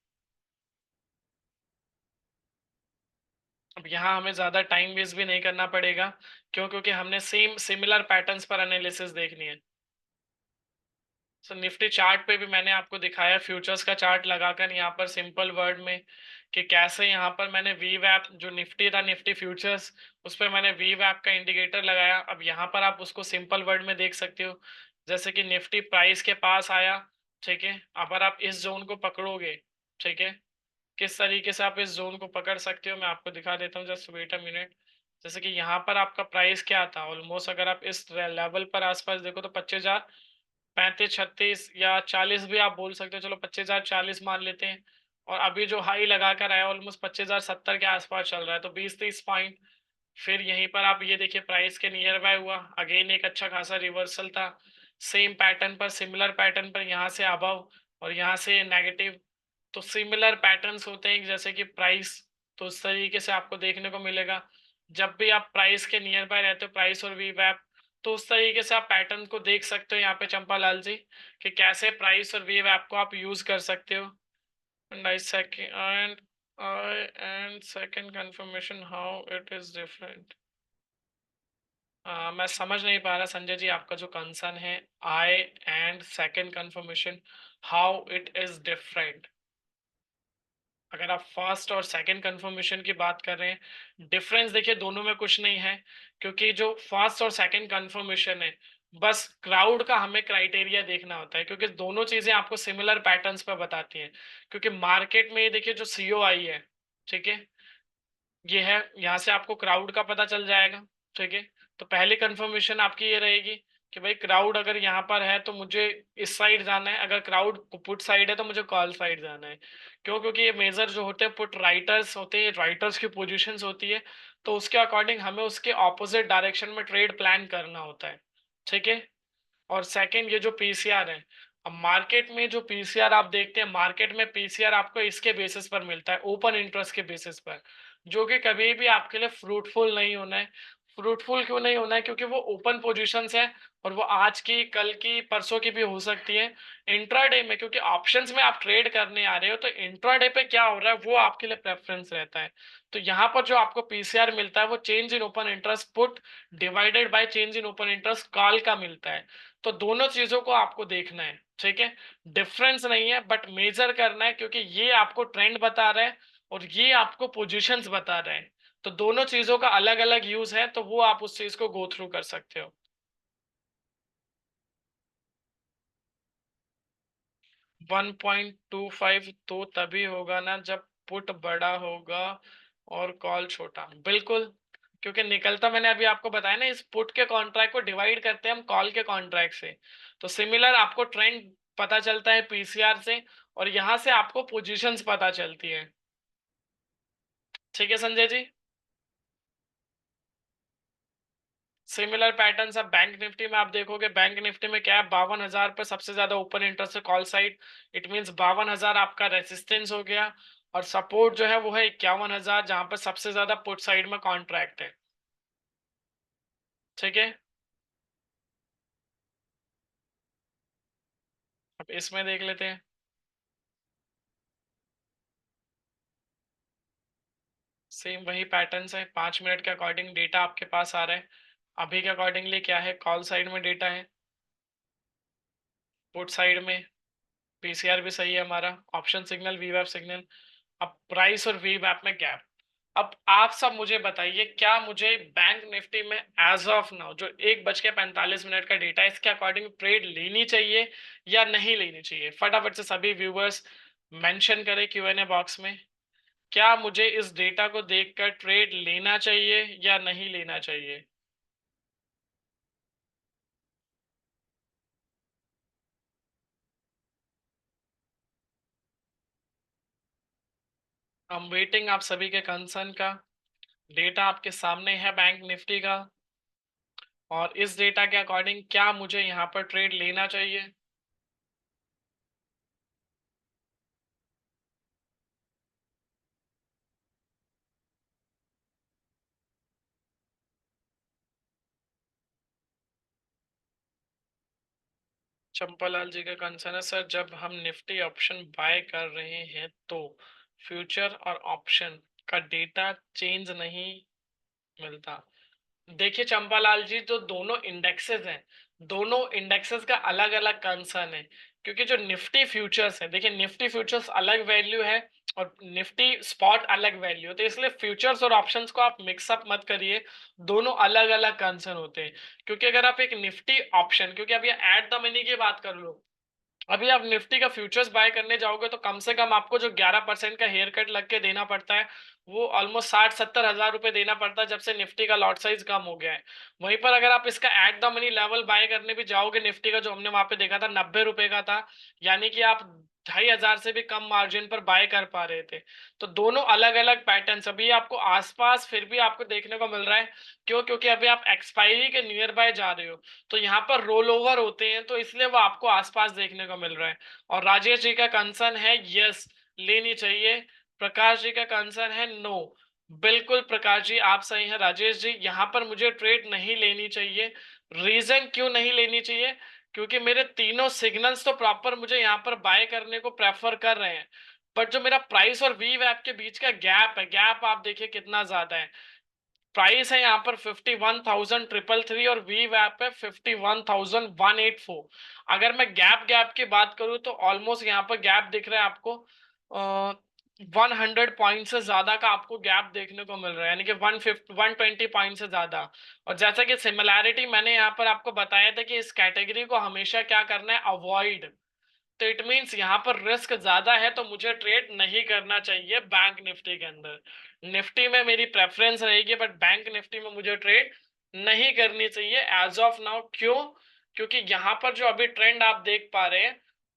अब यहाँ हमें ज्यादा टाइम वेस्ट भी नहीं करना पड़ेगा, क्यों? क्योंकि हमने सेम सिमिलर पैटर्न्स पर एनालिसिस देखनी है। सो निफ्टी चार्ट पे भी मैंने आपको दिखाया फ्यूचर्स का चार्ट लगाकर यहाँ पर सिंपल वर्ड में, कि कैसे यहाँ पर मैंने वी वैप जो निफ्टी था, निफ्टी फ्यूचर्स, उस पर मैंने वी वैप का इंडिकेटर लगाया। अब यहाँ पर आप उसको सिंपल वर्ड में देख सकते हो, जैसे कि निफ्टी प्राइस के पास आया, ठीक है। अगर आप इस जोन को पकड़ोगे, ठीक है, किस तरीके से आप इस जोन को पकड़ सकते हो मैं आपको दिखा देता हूँ, जस्ट वेट अ मिनट। जैसे कि यहाँ पर आपका प्राइस क्या था ऑलमोस्ट, अगर आप इस लेवल पर आसपास देखो तो 25,035 36 या 40 भी आप बोल सकते हो, चलो 25,040 मान लेते हैं। और अभी जो हाई लगा कर आया ऑलमोस्ट 25,070 के आसपास चल रहा है, तो 20-30 पॉइंट। फिर यहीं पर आप ये देखिए प्राइस के नियर बाय हुआ, अगेन एक अच्छा खासा रिवर्सल था, सेम पैटर्न पर, सिमिलर पैटर्न पर, यहाँ से अबव और यहाँ से नेगेटिव। तो सिमिलर पैटर्न्स होते हैं जैसे कि प्राइस, तो उस तरीके से आपको देखने को मिलेगा जब भी आप प्राइस के नियर बाय रहते हो, प्राइस और वी वैप। तो उस तरीके से आप पैटर्न को देख सकते हो यहाँ पे चंपा लाल जी, कि कैसे प्राइस और वी वैप को आप यूज कर सकते हो। And second confirmation how it is different. मैं समझ नहीं पा रहा संजय जी आपका जो कंसर्न है, I and second confirmation how it is different. अगर आप फर्स्ट और सेकंड कंफर्मेशन की बात कर रहे हैं, डिफरेंस देखिए दोनों में कुछ नहीं है, क्योंकि जो फर्स्ट और सेकंड कंफर्मेशन है, बस क्राउड का हमें क्राइटेरिया देखना होता है, क्योंकि दोनों चीजें आपको सिमिलर पैटर्न्स पर बताती हैं। क्योंकि मार्केट में ये देखिए जो सीओआई है, ठीक है, ये है, यहाँ से आपको क्राउड का पता चल जाएगा, ठीक है। तो पहली कंफर्मेशन आपकी ये रहेगी कि भाई क्राउड अगर यहाँ पर है तो मुझे इस साइड जाना है, अगर क्राउड पुट साइड है तो मुझे कॉल साइड जाना है। क्यों? क्योंकि ये मेजर जो होते हैं पुट राइटर्स होते हैं, राइटर्स की पोजीशंस होती है, तो उसके अकॉर्डिंग हमें उसके ऑपोजिट डायरेक्शन में ट्रेड प्लान करना होता है, ठीक है। और सेकंड ये जो पीसीआर है, अब मार्केट में जो पीसीआर आप देखते हैं, मार्केट में पीसीआर आपको इसके बेसिस पर मिलता है, ओपन इंटरेस्ट के बेसिस पर, जो कि कभी भी आपके लिए फ्रूटफुल नहीं होना है। फ्रूटफुल क्यों नहीं होना है? क्योंकि वो ओपन पोजीशंस है और वो आज की, कल की, परसों की भी हो सकती है। इंट्राडे में क्योंकि ऑप्शंस में आप ट्रेड करने आ रहे हो, तो इंट्राडे पे क्या हो रहा है वो आपके लिए प्रेफरेंस रहता है। तो यहाँ पर जो आपको पीसीआर मिलता है वो change in open interest put divided by change in open interest call का मिलता है। तो दोनों चीजों को आपको देखना है, ठीक है। डिफरेंस नहीं है बट मेजर करना है, क्योंकि ये आपको ट्रेंड बता रहा है और ये आपको पोजीशंस बता रहे हैं। तो दोनों चीजों का अलग अलग यूज है, तो वो आप उस चीज को गो थ्रू कर सकते हो। 1.25 तो तभी होगा ना जब पुट बड़ा होगा और कॉल छोटा, बिल्कुल। क्योंकि निकलता, मैंने अभी आपको बताया ना, इस पुट के कॉन्ट्रैक्ट को डिवाइड करते हैं हम कॉल के कॉन्ट्रैक्ट से। तो सिमिलर आपको ट्रेंड पता चलता है पीसीआर से, और यहां से आपको पोजीशंस पता चलती है। ठीक है संजय जी। सिमिलर पैटर्न सब बैंक निफ्टी में आप देखोगे। बैंक निफ्टी में क्या है, 52,000 पे सबसे ज्यादा ओपन इंटरेस्ट है कॉल साइड। इट मींस 52,000 आपका रेसिस्टेंस हो गया, और सपोर्ट जो है वो है 51,000, जहां पर सबसे ज्यादा पुट साइड में कॉन्ट्रैक्ट है। ठीक है। अब इसमें देख लेते हैं। सेम वही पैटर्न है, 5 मिनट के अकॉर्डिंग डेटा आपके पास आ रहा है। अभी के अकॉर्डिंगली क्या है, कॉल साइड में डेटा है, पुट साइड में पीसीआर भी सही है हमारा, ऑप्शन सिग्नल, वीवैप सिग्नल। अब प्राइस और वीवैप में गैप। अब आप सब मुझे बताइए, क्या मुझे बैंक निफ्टी में एज ऑफ नाउ जो 1:45 का डेटा है, इसके अकॉर्डिंग ट्रेड लेनी चाहिए या नहीं लेनी चाहिए? फटाफट से सभी व्यूवर्स मेंशन करें क्यूएनए बॉक्स में, क्या मुझे इस डेटा को देखकर ट्रेड लेना चाहिए या नहीं लेना चाहिए? आई एम वेटिंग आप सभी के कंसर्न का। डेटा आपके सामने है बैंक निफ्टी का, और इस डेटा के अकॉर्डिंग क्या मुझे यहाँ पर ट्रेड लेना चाहिए? चंपालाल जी का कंसर्न है, सर जब हम निफ्टी ऑप्शन बाय कर रहे हैं तो फ्यूचर और ऑप्शन का डेटा चेंज नहीं मिलता। देखिए चंपालाल जी, जो दोनों इंडेक्सेस हैं, दोनों इंडेक्सेस का अलग अलग कंसर्न है। क्योंकि जो निफ्टी फ्यूचर्स है, देखिए निफ्टी फ्यूचर्स अलग वैल्यू है और निफ्टी स्पॉट अलग वैल्यू है, तो इसलिए फ्यूचर्स और ऑप्शंस को आप मिक्सअप मत करिए। दोनों अलग अलग कंसर्न होते हैं। क्योंकि अगर आप एक निफ्टी ऑप्शन, क्योंकि अब ये एट द मनी की बात कर लो, अभी आप निफ्टी का फ्यूचर्स बाय करने जाओगे तो कम से कम आपको जो 11% का हेयर कट लग के देना पड़ता है, वो ऑलमोस्ट 60-70 हजार रुपए देना पड़ता है, जब से निफ्टी का लॉट साइज कम हो गया है। वहीं पर अगर आप इसका at the money level by करने भी जाओगे, निफ्टी का जो हमने वहां पे देखा था 90 रुपए का था, यानी कि आप 2,500 से भी कम मार्जिन पर बाय कर पा रहे थे। तो दोनों अलग अलग पैटर्न अभी आपको आसपास फिर भी आपको देखने को मिल रहा है। क्यों? क्योंकि अभी आप एक्सपायरी के नियर बाय जा रहे हो, तो यहाँ पर रोल ओवर होते हैं, तो इसलिए वो आपको आसपास देखने को मिल रहा है। और राजेश जी का कंसर्न है यस, लेनी चाहिए। प्रकाश जी का कंसर्न है नो। बिल्कुल प्रकाश जी आप सही हैं। राजेश जी, यहाँ पर मुझे ट्रेड नहीं लेनी चाहिए। रीजन क्यों नहीं लेनी चाहिए? क्योंकि मेरे तीनों सिग्नल्स तो प्रॉपर मुझे यहाँ पर बाय करने को प्रेफर कर रहे हैं, बट जो मेरा प्राइस और वी वैप के बीच का गैप है, गैप आप देखिए कितना ज्यादा है। प्राइस है यहाँ पर 51,333 और वी वैप है 51,184। अगर मैं गैप गैप की बात करूँ तो ऑलमोस्ट यहाँ पर गैप दिख रहा है आपको, 100 पॉइंट से ज्यादा का आपको गैप देखने को मिल रहा है, यानी कि 120 पॉइंट से ज्यादा। और जैसा कि सिमिलैरिटी मैंने यहाँ पर आपको बताया था कि इस कैटेगरी को हमेशा क्या करना है, अवॉइड। तो इट मीन्स यहाँ पर रिस्क ज्यादा है, तो मुझे ट्रेड नहीं करना चाहिए बैंक निफ्टी के अंदर। निफ्टी में मेरी प्रेफरेंस रहेगी, बट बैंक निफ्टी में मुझे ट्रेड नहीं करनी चाहिए एज ऑफ नाउ। क्यों? क्योंकि यहाँ पर जो अभी ट्रेंड आप देख पा रहे हैं,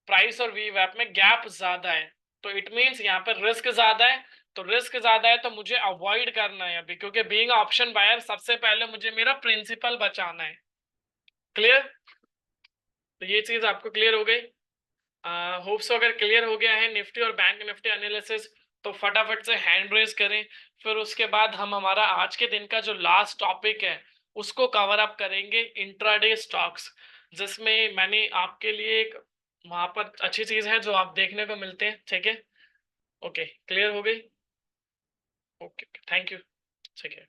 प्राइस और वी वैप में गैप ज्यादा है, तो इट मीन्स यहाँ पर रिस्क ज्यादा है। तो रिस्क ज्यादा है तो मुझे अवॉइड करना है अभी, क्योंकि बीइंग ऑप्शन बायर सबसे पहले मुझे मेरा प्रिंसिपल बचाना है। क्लियर? तो ये चीज आपको क्लियर हो गई। होप सो अगर क्लियर हो गया है निफ्टी और बैंक निफ्टी एनालिसिस, तो फटाफट से हैंड रेज करें। फिर उसके बाद हम हमारा आज के दिन का जो लास्ट टॉपिक है उसको कवर अप करेंगे, इंट्राडे स्टॉक्स, जिसमें मैंने आपके लिए एक वहां पर अच्छी चीज है जो आप देखने को मिलते हैं। ठीक है, ओके, क्लियर हो गई। Okay, thank you. ठीक है।